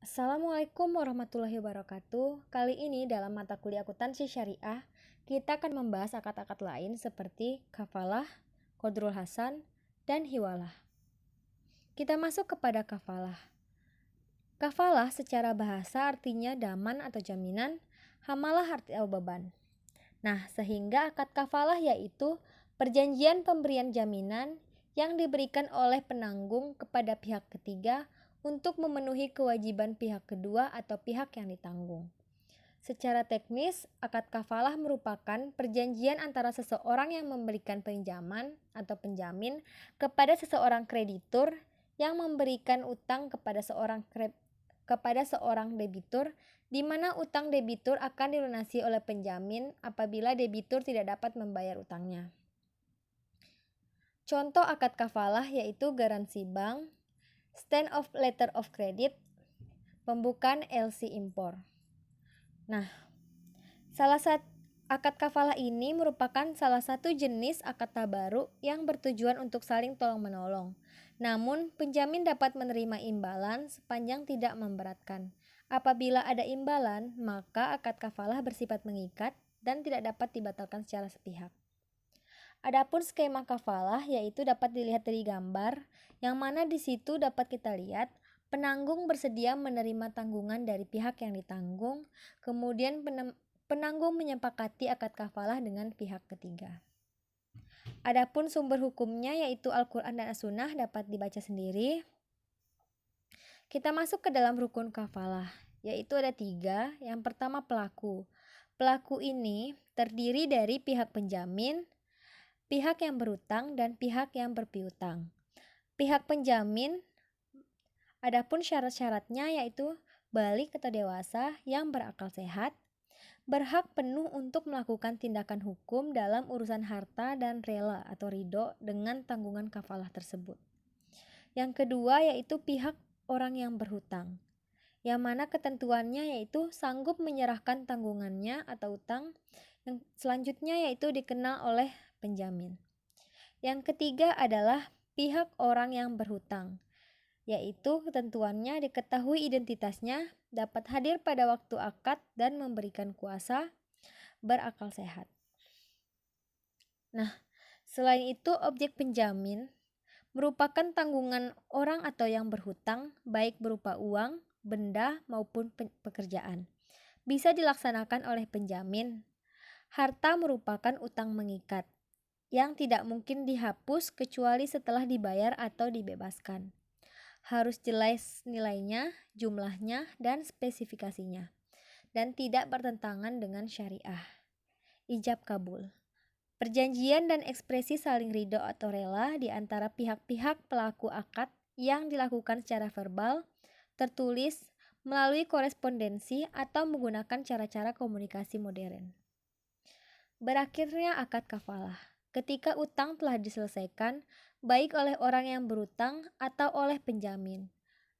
Assalamualaikum warahmatullahi wabarakatuh. Kali ini dalam mata kuliah akuntansi syariah, kita akan membahas akad-akad lain seperti kafalah, qadrul hasan, dan hiwalah. Kita masuk kepada kafalah. Kafalah secara bahasa artinya daman atau jaminan, hamalah artinya beban. Nah, sehingga akad kafalah yaitu perjanjian pemberian jaminan yang diberikan oleh penanggung kepada pihak ketiga untuk memenuhi kewajiban pihak kedua atau pihak yang ditanggung. Secara teknis, akad kafalah merupakan perjanjian antara seseorang yang memberikan pinjaman atau penjamin kepada seseorang kreditur yang memberikan utang kepada seorang debitur, di mana utang debitur akan dilunasi oleh penjamin apabila debitur tidak dapat membayar utangnya. Contoh akad kafalah yaitu garansi bank, stand of letter of credit, pembukaan LC impor. Nah, akad kafalah ini merupakan salah satu jenis akad tabaruk yang bertujuan untuk saling tolong-menolong. Namun, penjamin dapat menerima imbalan sepanjang tidak memberatkan. Apabila ada imbalan, maka akad kafalah bersifat mengikat dan tidak dapat dibatalkan secara sepihak. Adapun skema kafalah yaitu dapat dilihat dari gambar, yang mana di situ dapat kita lihat penanggung bersedia menerima tanggungan dari pihak yang ditanggung, kemudian penanggung menyepakati akad kafalah dengan pihak ketiga. Adapun sumber hukumnya yaitu Al-Quran dan As-Sunnah dapat dibaca sendiri. Kita masuk ke dalam rukun kafalah, yaitu ada 3. Yang pertama pelaku. Pelaku ini terdiri dari pihak penjamin, pihak yang berutang, dan pihak yang berpiutang. Pihak penjamin, adapun syarat-syaratnya yaitu balik atau dewasa yang berakal sehat, berhak penuh untuk melakukan tindakan hukum dalam urusan harta dan rela atau ridho dengan tanggungan kafalah tersebut. Yang kedua yaitu pihak orang yang berhutang, yang mana ketentuannya yaitu sanggup menyerahkan tanggungannya atau utang. Yang selanjutnya yaitu dikenal oleh penjamin. Yang ketiga adalah pihak orang yang berhutang, yaitu ketentuannya diketahui identitasnya, dapat hadir pada waktu akad dan memberikan kuasa, berakal sehat. Nah, selain itu objek penjamin merupakan tanggungan orang atau yang berhutang, baik berupa uang, benda, maupun pekerjaan. Bisa dilaksanakan oleh penjamin. Harta merupakan utang mengikat, yang tidak mungkin dihapus kecuali setelah dibayar atau dibebaskan. Harus jelas nilainya, jumlahnya, dan spesifikasinya, dan tidak bertentangan dengan syariah. Ijab kabul. Perjanjian dan ekspresi saling ridho atau rela di antara pihak-pihak pelaku akad yang dilakukan secara verbal, tertulis, melalui korespondensi, atau menggunakan cara-cara komunikasi modern. Berakhirnya akad kafalah ketika utang telah diselesaikan, baik oleh orang yang berutang atau oleh penjamin,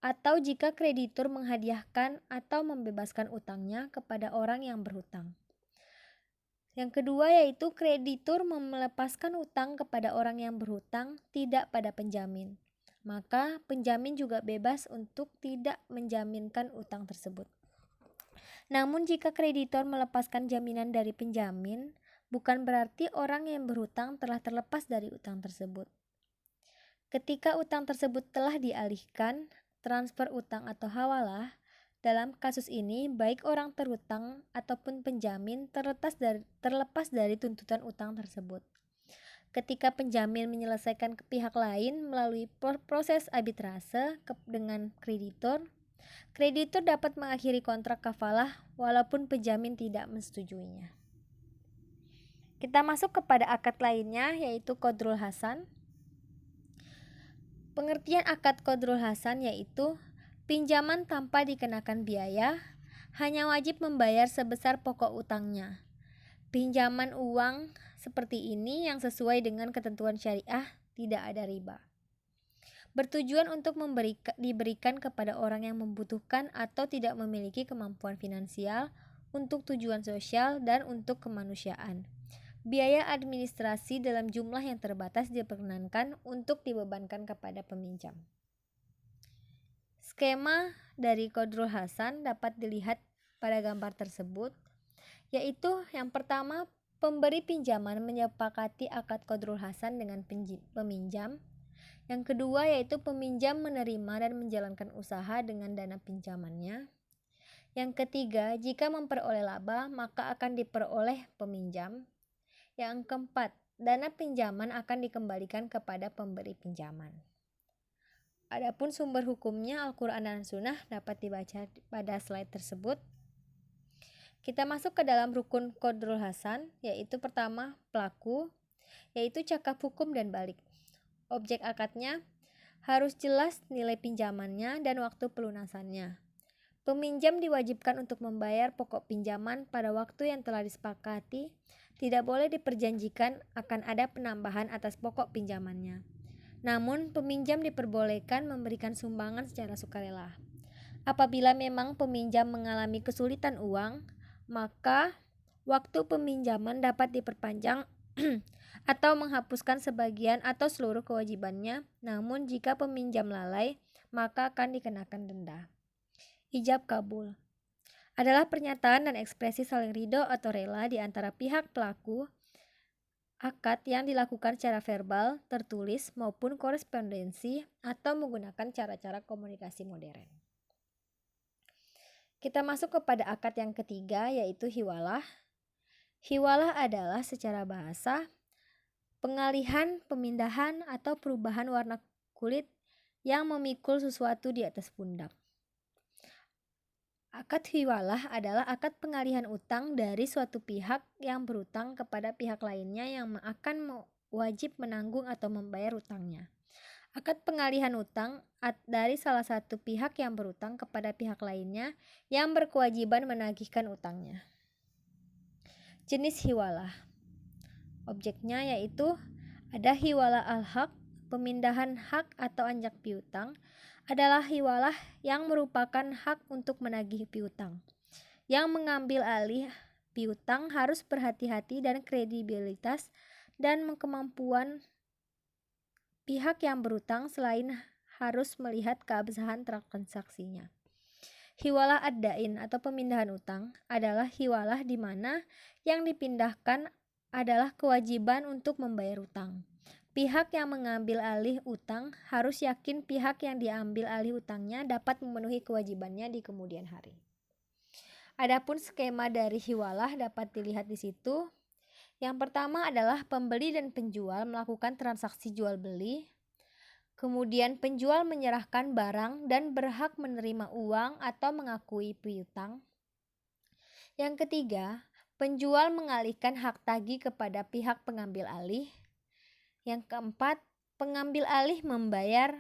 atau jika kreditur menghadiahkan atau membebaskan utangnya kepada orang yang berhutang. Yang kedua yaitu kreditur melepaskan utang kepada orang yang berhutang, tidak pada penjamin. Maka penjamin juga bebas untuk tidak menjaminkan utang tersebut. Namun jika kreditor melepaskan jaminan dari penjamin, bukan berarti orang yang berhutang telah terlepas dari utang tersebut. Ketika utang tersebut telah dialihkan, transfer utang atau hawalah, dalam kasus ini baik orang terhutang ataupun penjamin terlepas dari tuntutan utang tersebut. Ketika penjamin menyelesaikan ke pihak lain melalui proses arbitrase dengan kreditur dapat mengakhiri kontrak kafalah walaupun penjamin tidak mensetujuinya. Kita masuk kepada akad lainnya yaitu qadrul hasan. Pengertian akad qadrul hasan yaitu pinjaman tanpa dikenakan biaya, hanya wajib membayar sebesar pokok utangnya. Pinjaman uang seperti ini yang sesuai dengan ketentuan syariah, tidak ada riba. Bertujuan untuk diberikan kepada orang yang membutuhkan atau tidak memiliki kemampuan finansial, untuk tujuan sosial dan untuk kemanusiaan. Biaya administrasi dalam jumlah yang terbatas diperkenankan untuk dibebankan kepada peminjam. Skema dari Qadrul Hasan dapat dilihat pada gambar tersebut, yaitu yang pertama, pemberi pinjaman menyepakati akad Qadrul Hasan dengan peminjam. Yang kedua yaitu peminjam menerima dan menjalankan usaha dengan dana pinjamannya. Yang ketiga, jika memperoleh laba maka akan diperoleh peminjam. Yang keempat, dana pinjaman akan dikembalikan kepada pemberi pinjaman. Adapun sumber hukumnya Al-Quran dan Sunnah dapat dibaca pada slide tersebut. Kita masuk ke dalam rukun Qadrul Hasan, yaitu pertama pelaku, yaitu cakap hukum dan balik. Objek akadnya harus jelas nilai pinjamannya dan waktu pelunasannya. Peminjam diwajibkan untuk membayar pokok pinjaman pada waktu yang telah disepakati. Tidak boleh diperjanjikan akan ada penambahan atas pokok pinjamannya. Namun, peminjam diperbolehkan memberikan sumbangan secara sukarela. Apabila memang peminjam mengalami kesulitan uang, maka waktu peminjaman dapat diperpanjang atau menghapuskan sebagian atau seluruh kewajibannya. Namun, jika peminjam lalai, maka akan dikenakan denda. Ijab kabul adalah pernyataan dan ekspresi saling ridho atau rela di antara pihak pelaku akad yang dilakukan secara verbal, tertulis, maupun korespondensi atau menggunakan cara-cara komunikasi modern. Kita masuk kepada akad yang ketiga, yaitu hiwalah. Hiwalah adalah secara bahasa pengalihan, pemindahan, atau perubahan warna kulit yang memikul sesuatu di atas pundak. Akad hiwalah adalah akad pengalihan utang dari suatu pihak yang berutang kepada pihak lainnya yang akan wajib menanggung atau membayar utangnya. Akad pengalihan utang dari salah satu pihak yang berutang kepada pihak lainnya yang berkewajiban menagihkan utangnya. Jenis hiwalah. Objeknya yaitu ada hiwalah al-haq, pemindahan hak atau anjak piutang, adalah hiwalah yang merupakan hak untuk menagih piutang. Yang mengambil alih piutang harus berhati-hati dan kredibilitas dan kemampuan pihak yang berutang selain harus melihat keabsahan transaksinya. Hiwalah ad-dain atau pemindahan utang adalah hiwalah di mana yang dipindahkan adalah kewajiban untuk membayar utang. Pihak yang mengambil alih utang harus yakin pihak yang diambil alih utangnya dapat memenuhi kewajibannya di kemudian hari. Adapun skema dari hiwalah dapat dilihat di situ. Yang pertama adalah pembeli dan penjual melakukan transaksi jual beli. Kemudian penjual menyerahkan barang dan berhak menerima uang atau mengakui piutang. Yang ketiga, penjual mengalihkan hak tagih kepada pihak pengambil alih. Yang keempat, pengambil alih membayar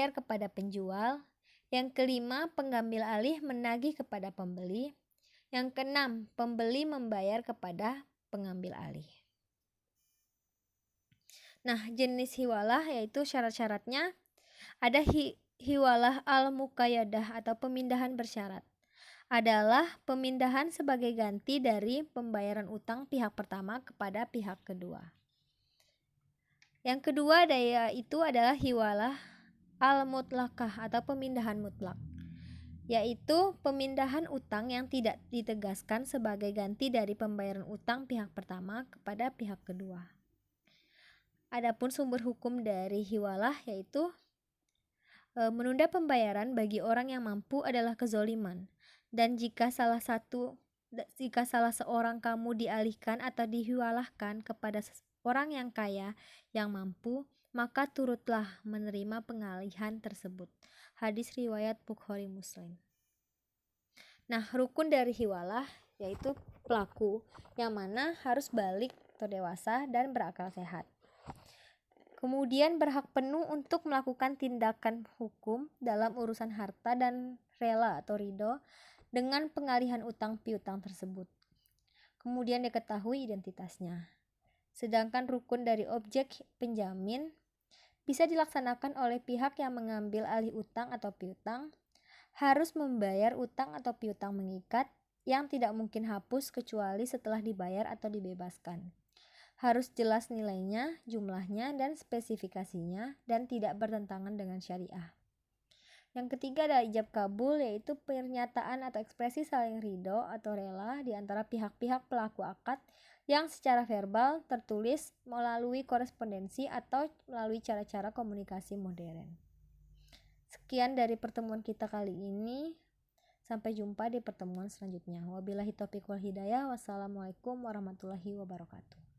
kepada penjual. Yang kelima, pengambil alih menagih kepada pembeli. Yang keenam, pembeli membayar kepada pengambil alih. Nah, jenis hiwalah yaitu syarat-syaratnya ada hiwalah al-muqayyadah atau pemindahan bersyarat. Adalah pemindahan sebagai ganti dari pembayaran utang pihak pertama kepada pihak kedua. Yang kedua yaitu adalah hiwalah al-mutlaqah atau pemindahan mutlak, yaitu pemindahan utang yang tidak ditegaskan sebagai ganti dari pembayaran utang pihak pertama kepada pihak kedua. Adapun sumber hukum dari hiwalah yaitu menunda pembayaran bagi orang yang mampu adalah kezoliman, dan jika salah seorang kamu dialihkan atau dihiwalahkan kepada orang yang kaya yang mampu, maka turutlah menerima pengalihan tersebut. Hadis riwayat Bukhari Muslim. Nah, rukun dari hiwalah yaitu pelaku yang mana harus balik atau dewasa dan berakal sehat. Kemudian berhak penuh untuk melakukan tindakan hukum dalam urusan harta dan rela atau ridho dengan pengalihan utang piutang tersebut. Kemudian diketahui identitasnya. Sedangkan rukun dari objek penjamin bisa dilaksanakan oleh pihak yang mengambil alih utang atau piutang, harus membayar utang atau piutang mengikat yang tidak mungkin hapus kecuali setelah dibayar atau dibebaskan. Harus jelas nilainya, jumlahnya, dan spesifikasinya, dan tidak bertentangan dengan syariah. Yang ketiga adalah ijab kabul, yaitu pernyataan atau ekspresi saling ridho atau rela di antara pihak-pihak pelaku akad yang secara verbal, tertulis, melalui korespondensi atau melalui cara-cara komunikasi modern. Sekian dari pertemuan kita kali ini. Sampai jumpa di pertemuan selanjutnya. Wabillahi taufiq wal hidayah. Wassalamualaikum warahmatullahi wabarakatuh.